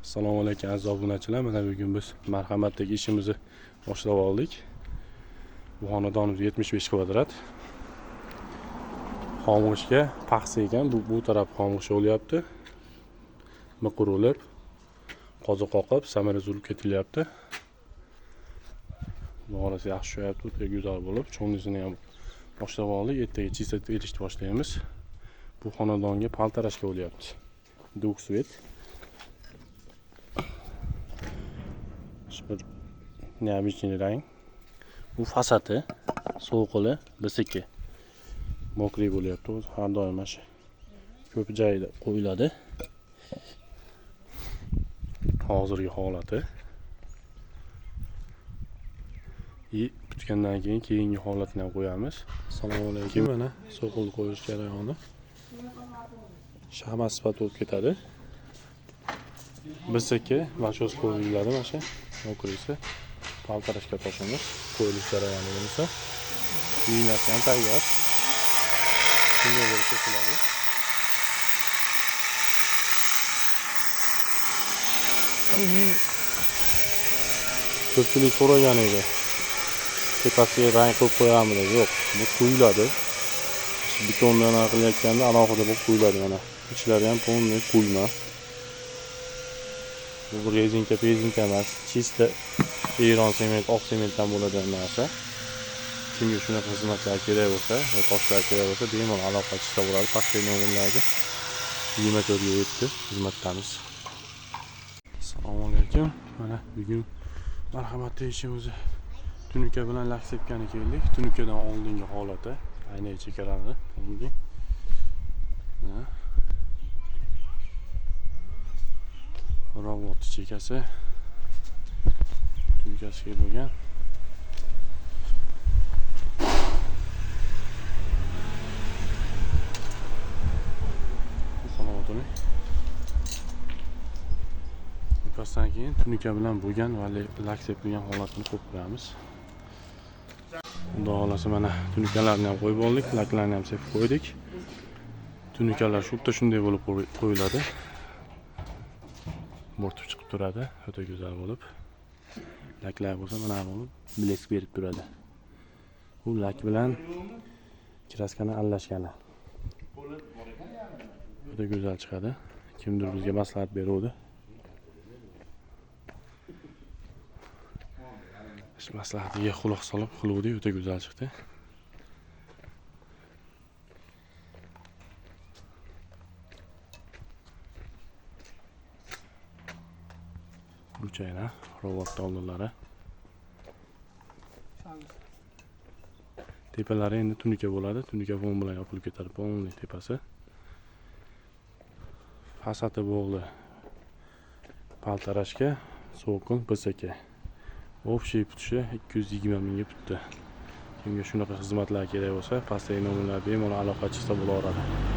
Assalomu alaykum aziz obunachilar. Mana bugun biz marhamatdagi ishimizni boshlab oldik. Bu xonadonimiz 75 kvadrat. Xomushga paxsa ekan. Bu taraf xomush bo'lyapti. Miqurilib, qoziq qoqib, samara urib ketilyapti. Orasi yaxshi tushyapti, o'ta go'zal bo'lib, cho'ngnisini ham boshlab oldik. Ertaga chistotib erishni boshlaymiz. Bu xonadonga paltarashka bo'lyapti. Duksvet. Bir neobычный rang. Bu fasadi sovuqli bisiki. Mokriy bo'lyapti. Har doim mana shu ko'p joyda qo'yiladi. Hozirgi holati. Bitgandan keyin keyingi holatini ham qo'yamiz. Assalomu alaykum. Mana so'qil qo'yish jarayoni. Shahmat sifat bo'lib ketadi. Bisiki vachos qo'yiladi mana shu. Mokrisi paltarashga toshamiz. Qo'yilish jarayoni bo'lsa, liniyasi ham tayyor. Shunday bo'lib ketiladi. Ko'pchilik so'ragan edi. Tepasiga rang qo'yib qo'yamiz. Yo'q, bu quyiladi. Betondan qilayotganda alohida bo'lib quyiladi mana. Ichlari ham polniy quyma. Bu rezinka emas, chista Eron sement, oq sementdan bo'ladigan narsa. Kimga shunaqa xizmatlar kerak bo'lsa, va toshlar kerak bo'lsa, bemalol aloqa qilsa bo'ladi. Pastdagi nomerlarga 24 ga yetdi xizmatdamiz. Assalomu alaykum. Mana bugun marhamatli ishimizni tunuka bilan laksepkani keldik. Tunukadan oldingi holati, aynan chekaralarni oldin. Robot chekasi tunkasiga bo'lgan. Salomotini. Bundan keyin tunuka bilan bo'lgan va laksep bo'lgan holatini ko'ramiz. Xudo xolasa mana tunukalarni ham qo'yib oldik, laklarni ham sepib qo'ydik. Tunukalar xuddi shunday bo'lib qo'yiladi. Bo'rtib chiqib turadi, o'ta go'zal bo'lib. Laklar bo'lsa mana bo'lib blesk berib turadi. Bu lak bilan kraskani aralashgani. O'ta go'zal chiqadi. Kimdir bizga maslahat beruvdi. Maslahatiga quloq solib qiluvdik, o'ta go'zal chiqdi. Ruchaylar, robot oldinlari. Tepalari endi tunuka bo'ladi. Tunuka fon bilan yopilib ketadi, polniy tepasi. Fasadi bo'ldi. Paltarashka, so'qin bisiki. Общий putishi 220 mingga putdi. Kimga shunaqa xizmatlar kerak bo'lsa, pastdagi nomerlarga bemalol aloqa qilsa bo'laveradi.